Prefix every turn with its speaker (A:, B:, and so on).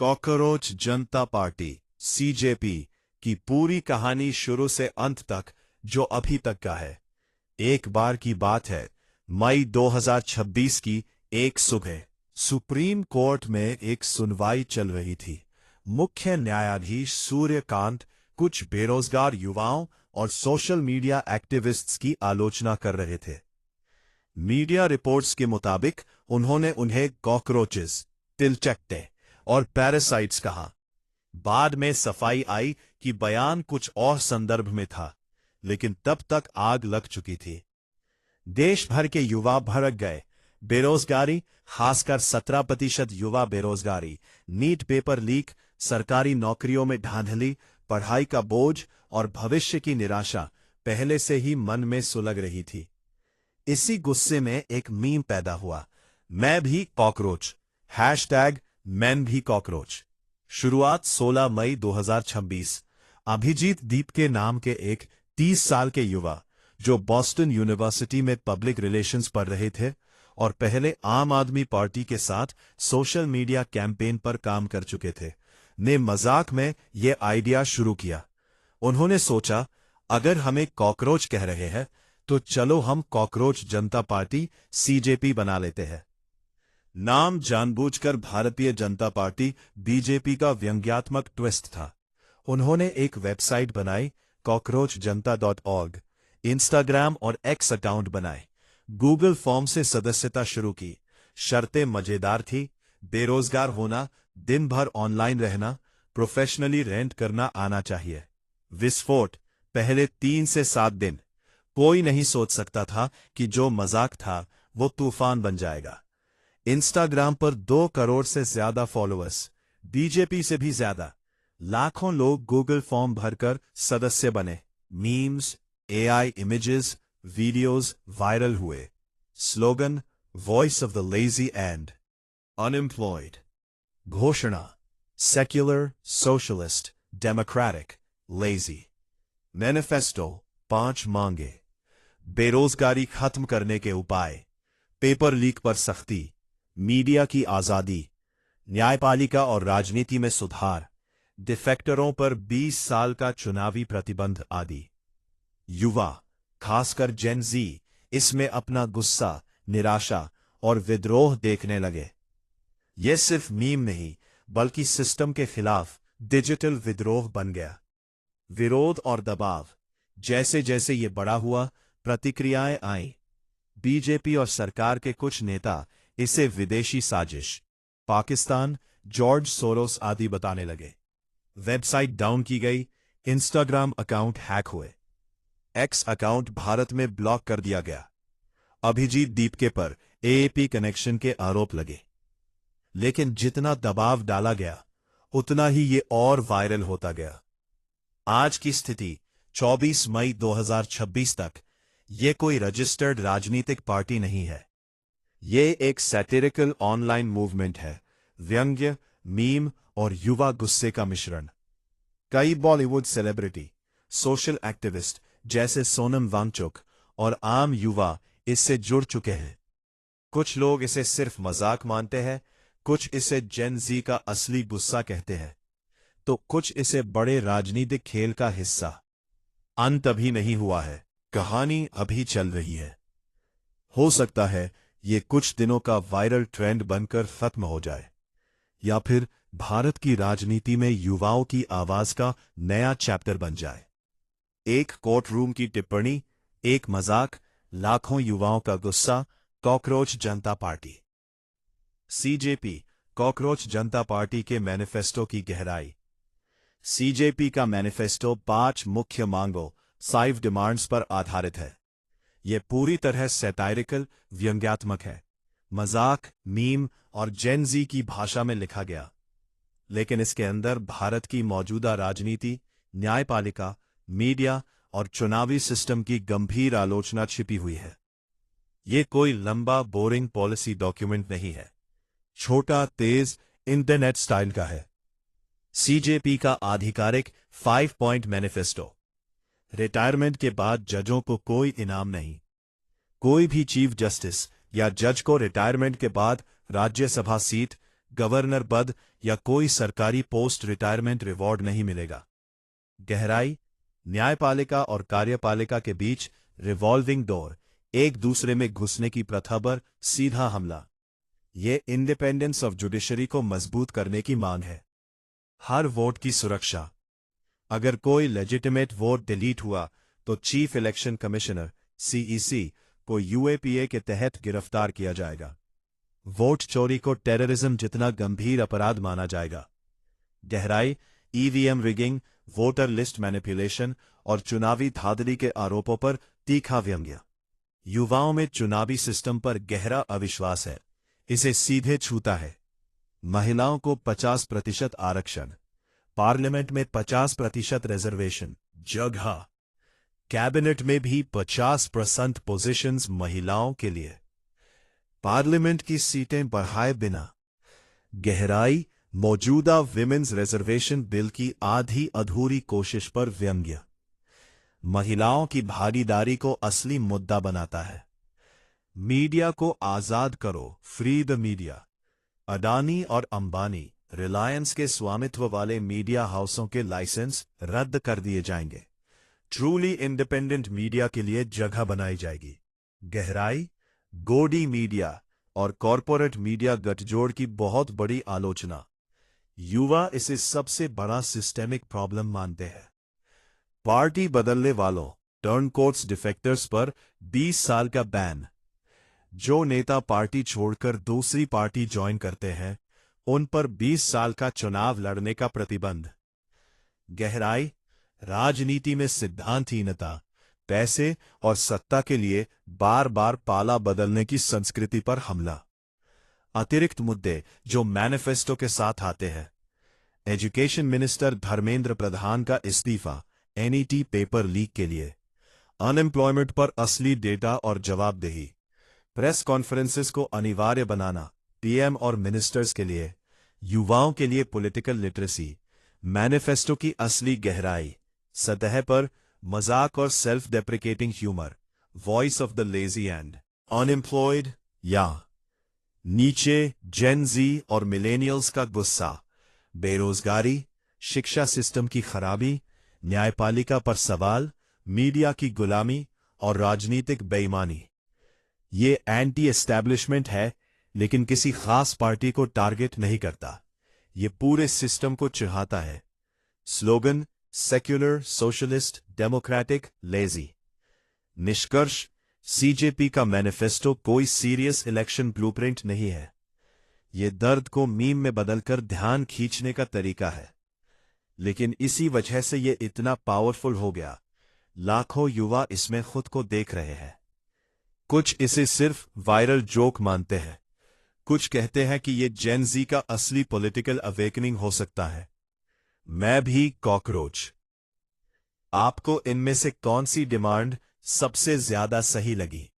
A: Cockroach जनता party CJP की पूरी कहानी शुरू से अंत तक जो अभी तक का है। एक बार की बात है, मई 2026 की एक सुबह सुप्रीम कोर्ट में एक सुनवाई चल रही थी। मुख्य न्यायाधीश सूर्यकांत कुछ बेरोजगार युवाओं और सोशल मीडिया एक्टिविस्ट्स की आलोचना कर रहे थे। मीडिया रिपोर्ट्स के मुताबिक उन्होंने उन्हें कॉकरोचेस, तिलचट्टे और पैरासाइट्स कहा। बाद में सफाई आई कि बयान कुछ और संदर्भ में था, लेकिन तब तक आग लग चुकी थी। देश भर के युवा भड़क गए। बेरोजगारी, खासकर 17% युवा बेरोजगारी, नीट पेपर लीक, सरकारी नौकरियों में धांधली, पढ़ाई का बोझ और भविष्य की निराशा पहले से ही मन में सुलग रही थी। इसी गुस्से में एक मीम पैदा हुआ, मैं भी कॉकरोच, #मैं भी कॉकरोच। शुरुआत 16 मई 2026। अभिजीत दीप के नाम के एक 30 साल के युवा, जो बॉस्टन यूनिवर्सिटी में पब्लिक रिलेशंस पढ़ रहे थे और पहले आम आदमी पार्टी के साथ सोशल मीडिया कैंपेन पर काम कर चुके थे, ने मजाक में ये आइडिया शुरू किया। उन्होंने सोचा, अगर हमें कॉकरोच कह रहे हैं तो चलो हम कॉकरोच जनता पार्टी सीजेपी बना लेते हैं। नाम जानबूझकर भारतीय जनता पार्टी बीजेपी का व्यंग्यात्मक ट्विस्ट था। उन्होंने एक वेबसाइट बनाई, cockroachjanta.org, इंस्टाग्राम और एक्स अकाउंट बनाए, गूगल फॉर्म से सदस्यता शुरू की। शर्तें मजेदार थी, बेरोजगार होना, दिन भर ऑनलाइन रहना, प्रोफेशनली रेंट करना आना चाहिए। विस्फोट पहले 3 से 7 दिन। कोई नहीं सोच सकता था कि जो मजाक था वो तूफान बन जाएगा। इंस्टाग्राम पर 2 करोड़ से ज्यादा फॉलोअर्स, बीजेपी से भी ज्यादा। लाखों लोग गूगल फॉर्म भरकर सदस्य बने। Memes, AI images, videos viral हुए। Slogan, voice of the lazy and unemployed. घोषणा, secular, socialist, democratic, lazy. Manifesto, 5 मांगे। बेरोजगारी खत्म करने के उपाय, पेपर लीक पर सख्ती, मीडिया की आजादी, न्यायपालिका और राजनीति में सुधार, डिफेक्टरों पर 20 साल का चुनावी प्रतिबंध आदि। युवा, खासकर जेन जी, इसमें अपना गुस्सा, निराशा और विद्रोह देखने लगे। यह सिर्फ मीम नहीं, बल्कि सिस्टम के खिलाफ डिजिटल विद्रोह बन गया। विरोध और दबाव, जैसे जैसे ये बड़ा हुआ, प्रतिक्रियाएं आईं। बीजेपी और सरकार के कुछ नेता इसे विदेशी साजिश, पाकिस्तान, जॉर्ज सोरोस आदि बताने लगे। वेबसाइट डाउन की गई, इंस्टाग्राम अकाउंट हैक हुए, एक्स अकाउंट भारत में ब्लॉक कर दिया गया। अभिजीत दीपके पर एएपी कनेक्शन के आरोप लगे। लेकिन जितना दबाव डाला गया, उतना ही ये और वायरल होता गया। आज की स्थिति 24 मई 2026 तक ये कोई रजिस्टर्ड राजनीतिक पार्टी नहीं है। ये एक सैटिरिकल ऑनलाइन मूवमेंट है, व्यंग्य, मीम और युवा गुस्से का मिश्रण। कई बॉलीवुड सेलिब्रिटी, सोशल एक्टिविस्ट जैसे सोनम वांगचुक और आम युवा इससे जुड़ चुके हैं। कुछ लोग इसे सिर्फ मजाक मानते हैं, कुछ इसे जेन जी का असली गुस्सा कहते हैं, तो कुछ इसे बड़े राजनीतिक खेल का हिस्सा। अंत अभी नहीं हुआ है, कहानी अभी चल रही है। हो सकता है ये कुछ दिनों का वायरल ट्रेंड बनकर खत्म हो जाए, या फिर भारत की राजनीति में युवाओं की आवाज का नया चैप्टर बन जाए। एक कोर्ट रूम की टिप्पणी, एक मजाक, लाखों युवाओं का गुस्सा। कॉकरोच जनता पार्टी सीजेपी, कॉकरोच जनता पार्टी के मैनिफेस्टो की गहराई। सीजेपी का मैनिफेस्टो 5 मुख्य मांगों, 5 डिमांड्स पर आधारित है। यह पूरी तरह सैटायरिकल, व्यंग्यात्मक है, मजाक, मीम और जेन जी की भाषा में लिखा गया। लेकिन इसके अंदर भारत की मौजूदा राजनीति, न्यायपालिका, मीडिया और चुनावी सिस्टम की गंभीर आलोचना छिपी हुई है। ये कोई लंबा बोरिंग पॉलिसी डॉक्यूमेंट नहीं है, छोटा, तेज, इंटरनेट स्टाइल का है। सीजेपी का आधिकारिक 5 पॉइंट मैनिफेस्टो। रिटायरमेंट के बाद जजों को कोई इनाम नहीं। कोई भी चीफ जस्टिस या जज को रिटायरमेंट के बाद राज्यसभा सीट, गवर्नर पद या कोई सरकारी पोस्ट रिटायरमेंट रिवॉर्ड नहीं मिलेगा। गहराई, न्यायपालिका और कार्यपालिका के बीच रिवॉल्विंग डोर, एक दूसरे में घुसने की प्रथा पर सीधा हमला। ये इंडिपेंडेंस ऑफ जुडिशरी को मजबूत करने की मांग है। हर वोट की सुरक्षा। अगर कोई लेजिटिमेट वोट डिलीट हुआ तो चीफ इलेक्शन कमिश्नर सीईसी को यूएपीए के तहत गिरफ्तार किया जाएगा। वोट चोरी को टेररिज्म जितना गंभीर अपराध माना जाएगा। गहराई, EVM rigging, voter list manipulation और चुनावी धांधली के आरोपों पर तीखा व्यंग्य। युवाओं में चुनावी सिस्टम पर गहरा अविश्वास है, इसे सीधे छूता है। महिलाओं को 50% आरक्षण, पार्लियामेंट में 50% रिजर्वेशन, जगह कैबिनेट में भी 50% पोजीशंस महिलाओं के लिए, पार्लियामेंट की सीटें बढ़ाए बिना। गहराई, मौजूदा विमेन्स रिजर्वेशन बिल की आधी अधूरी कोशिश पर व्यंग्य। महिलाओं की भागीदारी को असली मुद्दा बनाता है। मीडिया को आजाद करो, फ्री द मीडिया। अडानी और अंबानी, रिलायंस के स्वामित्व वाले मीडिया हाउसों के लाइसेंस रद्द कर दिए जाएंगे। ट्रूली इंडिपेंडेंट मीडिया के लिए जगह बनाई जाएगी। गहराई, गोडी मीडिया और कॉरपोरेट मीडिया गठजोड़ की बहुत बड़ी आलोचना। युवा इसे सबसे बड़ा सिस्टेमिक प्रॉब्लम मानते हैं। पार्टी बदलने वालों, टर्नकोट्स डिफेक्टर्स पर 20 साल का बैन। जो नेता पार्टी छोड़कर दूसरी पार्टी ज्वाइन करते हैं, उन पर 20 साल का चुनाव लड़ने का प्रतिबंध। गहराई, राजनीति में सिद्धांतहीनता, पैसे और सत्ता के लिए बार बार पाला बदलने की संस्कृति पर हमला। अतिरिक्त मुद्दे जो मैनिफेस्टो के साथ आते हैं। एजुकेशन मिनिस्टर धर्मेंद्र प्रधान का इस्तीफा एनईटी पेपर लीक के लिए। अनएम्प्लॉयमेंट पर असली डेटा और जवाबदेही। प्रेस कॉन्फ्रेंसेस को अनिवार्य बनाना पीएम और मिनिस्टर्स के लिए। युवाओं के लिए पॉलिटिकल लिटरेसी। मैनिफेस्टो की असली गहराई। सतह पर मजाक और self deprecating humour. Voice of the lazy and unemployed या नीचे जेन जी और मिलेनियल्स का गुस्सा। बेरोजगारी, शिक्षा सिस्टम की खराबी, न्यायपालिका पर सवाल, मीडिया की गुलामी और राजनीतिक बेईमानी। ये एंटी एस्टैब्लिशमेंट है, लेकिन किसी खास पार्टी को टारगेट नहीं करता। ये पूरे सिस्टम को चिढ़ाता है। Slogan, secular, socialist, democratic, lazy. निष्कर्ष, सीजेपी का मैनिफेस्टो कोई सीरियस इलेक्शन ब्लूप्रिंट नहीं है। ये दर्द को मीम में बदलकर ध्यान खींचने का तरीका है। लेकिन इसी वजह से ये इतना पावरफुल हो गया। लाखों युवा इसमें खुद को देख रहे हैं। कुछ इसे सिर्फ वायरल जोक मानते हैं। कुछ कहते हैं कि ये जेन जी का असली पॉलिटिकल अवेकनिंग हो सकता है। मैं भी कॉकरोच। आपको इनमें से कौन सी डिमांड सबसे ज्यादा सही लगी?